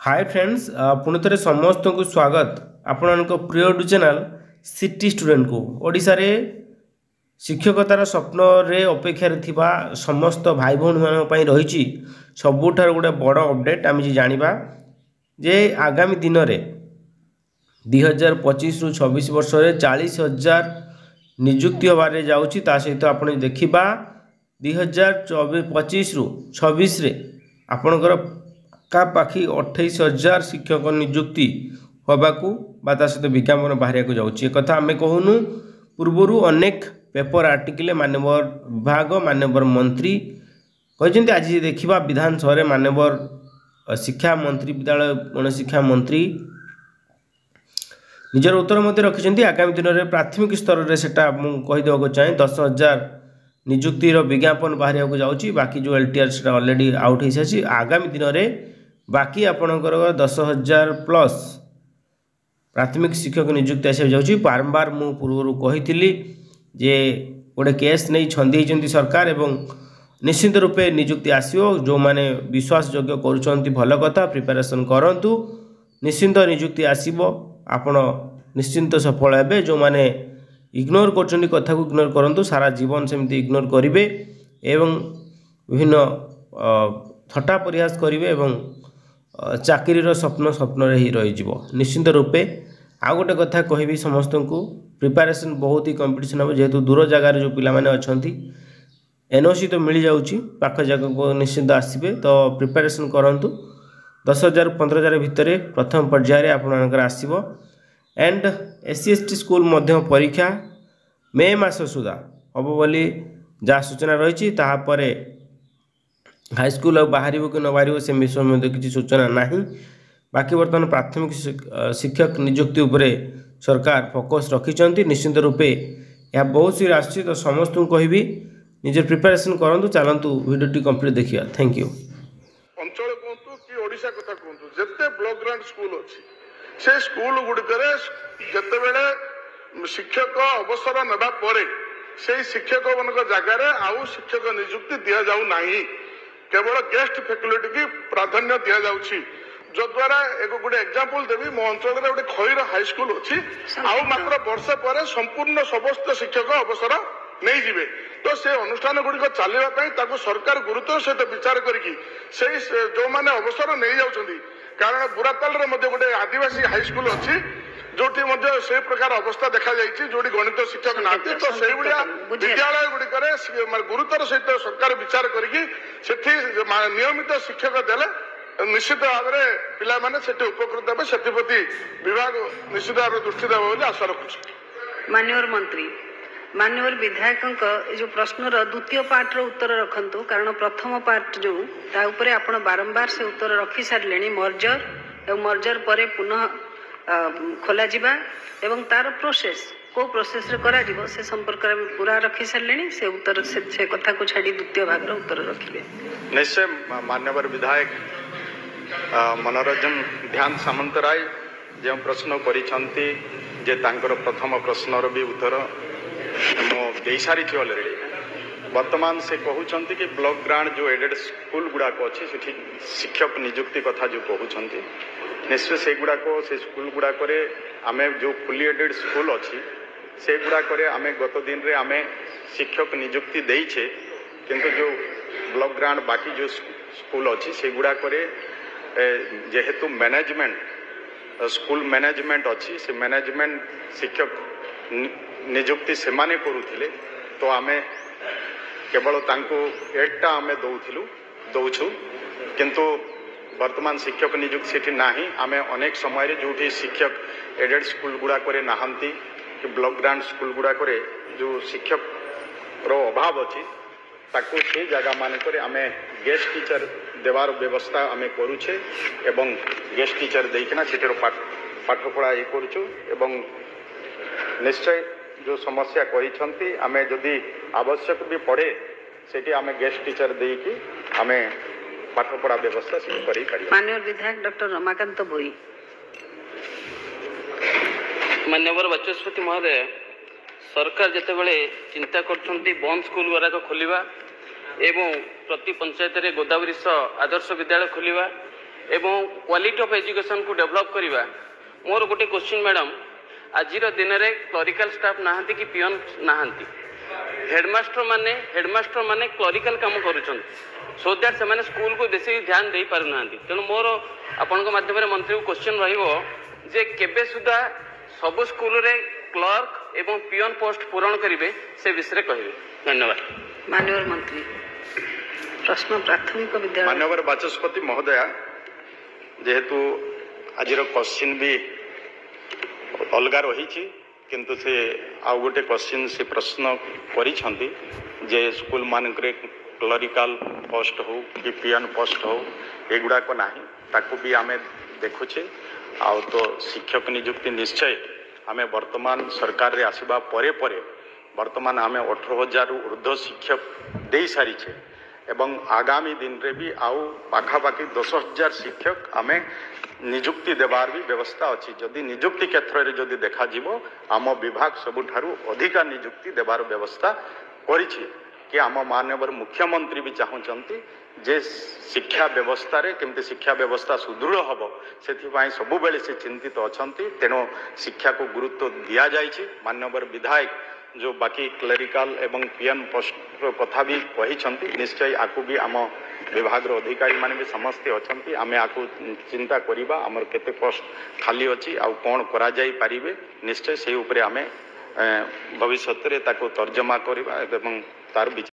Hi friends पुणी थे समस्त को स्वागत आपण प्रिय यूट्यूब चैनल सिटी स्टूडेंट को ओडिशा रे शिक्षकतार स्वप्न रे अपेक्षा थिबा समस्त भाई भौणी मान रही सबुठार गोटे बड़ अपडेट आम जाना जे आगामी दिन में 2025 रु 26 वर्ष में 40,000 निजुक्ति होबार जाऊँगी सहित आप देखा 2025 रु 26 आपणकर पाखापाखि 28,000 शिक्षक निजुक्ति होबाकू सहित विज्ञापन बाहर जाऊँगी आम कहूनु पूर्वर अनेक पेपर आर्टिकल मान्यवर विभाग मान्यवर मंत्री कहते आज देखा विधानसभा मान्यवर शिक्षा मंत्री विद्यालय गणशिक्षा मंत्री निजर उत्तर मध्य रखिंट आगामी दिन में प्राथमिक स्तर में सेटा कहीदेक चाहे 10,000 निजुक्तिर विज्ञापन बाहर जाऊँगी बाकी जो LTR से ऑलरेडी आउट हो सारी आगामी दिन में बाकी आपणकर 10,000 प्लस प्राथमिक शिक्षक निजुक्ति आसा जाऊँगी बारंबार मु पूर्व कही जे गोटे केस नहीं छंदी सरकार एवं निश्चित रूपे निजुक्ति आसो जो माने विश्वास योग्य करुँच भल कथा प्रिपेरेसन करूँ निश्चिंत निजुक्ति आसो आपण निश्चिंत सफल हे जो माने इग्नोर कर कथा को इग्नोर करूँ सारा जीवन सेमती इग्नोर करेंगे एवं विभिन्न थट्टा परिहास करेंगे एवं चाकरीर स्वप्न स्वप्न ही रही निश्चिंत रूपे आ गोटे कथा कहबी समस्त को प्रिपेरेसन बहुत ही कंपटीशन हम जेहेतु दूर जगार जो पिलाने अच्छा NOC तो मिल जाऊँगी पाख जगह को निश्चिंत आसबे तो प्रिपेरेसन करूँ 10,000 15,000 भितर प्रथम पर्यायर आपणकर आसो एंड SC ST स्कूल मध्य परीक्षा मे मास सुधा हम बोली जहाँ सूचना रही हाईस्कूल बाहर कि न बाहर से विषय में किसी सूचना ना बाकी बर्तमान प्राथमिक शिक्षक निजुक्ति उपरे सरकार फोकस रखिंट निश्चित रूपे यह बहुत सी आस तो समस्त को कहबी निजे प्रिपेरेसन करूँ चलतु वीडियो कंप्लीट देखिए थैंक यू अंचल कहतु कि ओडिशा कथा कहतु जिते ब्लॉक ग्रांट स्कूल अच्छी से स्कूल गुड़िक जिते शिक्षक अवसर नेबा परे से शिक्षक मान जगार आउ शिक्षक निजुक्ति दि जाऊ नहीं केवल गेस्ट फैकल्टी की प्राधान्य दि जाऊँगी जद्वारा एक गोटे एग्जांपल देवी मो अंचल गोटे खईर हाईस्कूल अच्छी आउ मात्र वर्षे पर संपूर्ण समस्त शिक्षक अवसर नहीं जीवे तो से अनुष्ठान गुड़िक चलने सरकार गुरुत्व सहित विचार करी जो मैंने अवसर नहीं जाऊँगी कारण बुराताल गोटे आदिवासी हाईस्कूल अच्छी जो से प्रकार अवस्था देखा जो गणित शिक्षक ना तो से विद्यालय गुड़िक गुरुत्वर सहित सरकार विचार करी नियमित शिक्षक देले निश्चित भाव में पिला माने उपकृत हे से विभाग निश्चित भाव दृष्टि देव आशा रखुच्छे। माननीय मंत्री माननीय विधायक जो प्रश्न द्वितीय पार्ट उत्तर रखु कारण प्रथम पार्ट जो ताऊपर आपण बारंबार से उत्तर रखी सारे मर्जर और मर्जर पर पुनः खोल एवं तार प्रोसेस को प्रोसेस रे करा जीवो से संपर्क में पूरा रखी सारे से उत्तर से कथा को छाड़ी द्वितीय भाग उत्तर रखिए। निश्चय मान्यवर विधायक मनोरंजन ध्यान सामंतराय जो प्रश्न करिसंती जे तांकर प्रथम प्रश्नर भी उत्तर मो सारी अलरेडी वर्तमान से कहते कि ब्लॉक ग्रांट जो एडेड स्कूल गुड़ाक अच्छी से शिक्षक निजुक्ति कथा जो कहते निश्चय से गुड़ाक से स्कूल गुड़ाक आम जो फुली एडेड स्कूल अच्छी से गुड़ाक आम गत दिन रे आम शिक्षक निजुक्ति देचे किंतु जो ब्लॉक ग्रांट बाकी जो स्कूल अच्छी से गुड़ाक जेहेतु मैनेजमेंट स्कूल मैनेजमेंट अच्छी से मैनेजमेंट शिक्षक निजुक्ति से माने करुथिले तो आमे केवल तांको एडटा आमे दौछु किंतु वर्तमान शिक्षक निजुक्ति सेठी नाही आमे अनेक समय जो शिक्षक एडेड स्कूल गुड़ा करे नाहंती कि ब्लॉक ग्रांट स्कूल गुड़ा करे जो शिक्षक रो अभाव अच्छी ताको से जगह मानक आमे गेस्ट टीचर देवार व्यवस्था आमे करुछे एवं गेस्ट टीचर देकिना सेठर पाठ पढ़ा ये करुछु एवं निश्चय जो समस्या कही आमे जदि आवश्यक भी पड़े सेठी आमे गेस्ट टीचर देकी आमे पाठ पढ़ा व्यवस्था से करी पारि। माननीय विधायक डॉक्टर रमाकांत भोई। माननीय बाचस्पति महोदय सरकार जितेबाला चिंता करछंती बंद स्कूल गुराक खोलिबा एवं प्रति पंचायत रे गोदावरी आदर्श विद्यालय खोलिबा एवं क्वालिटी ऑफ एजुकेशन को डेवलप करवा मोर गोटे क्वेश्चन मैडम आज दिन में क्लरिकल स्टाफ नहांती कि पियन नहांती हेडमास्टर माने क्लरिकल काम करुछन सो दैट से स्कूल को बेसी ध्यान दे पार ना तेणु मोर आपण माध्यम मंत्री को क्वेश्चन रहिबो जे केबे सुधा सब स्कूल रे क्लर्क एवं पियन पोस्ट पूरण करेंगे से विषय कहे धन्यवाद। माननीय मंत्री प्रश्न प्राथमिक विद्यालय माननीय बाचस्पति महोदया जेहेतु आज क्वेश्चन भी अलगा रही किंतु से आउ गोटे क्वेश्चन से प्रश्न करिसेंती जे स्कूल मानक क्लरिकल पोस्ट हो कि पियन पोस्ट हो एगुड़ाक ना ताकू भी आम देखुचे आउ तो शिक्षक नियुक्ति निश्चय आम वर्तमान सरकार रे आसवा परे परे वर्तमान आम 18,000 ऊर्ध्व शिक्षक दे सारीचे एवं आगामी दिन रे भी आउ पाखापाखि 10,000 शिक्षक आम नियुक्ति देवार भी व्यवस्था अच्छी जदि नियुक्ति क्षेत्र में जदि देखा जीवो आम विभाग सबुठारु अधिका नियुक्ति देवार व्यवस्था करिछि कि आम माननीय मुख्यमंत्री भी चाहूँगी जे शिक्षा व्यवस्था रे केमती शिक्षा व्यवस्था सुदृढ़ हम से सब बेले से चिंतित अच्छा तेणु शिक्षा को गुरुत्व दि जाइए माननीय विधायक जो बाकी क्लेरिकल एवं पियन पोस्ट कथा भी कही निश्चय आपको भी आम विभाग अधिकारी माने भी समस्ते अच्छे आम आपको चिंता करवा आमर केते पोस्ट खाली अच्छी आउ कौन करा जाई पारिबे निश्चय से उपरे आम भविष्य में तर्जमा करवा एवं तार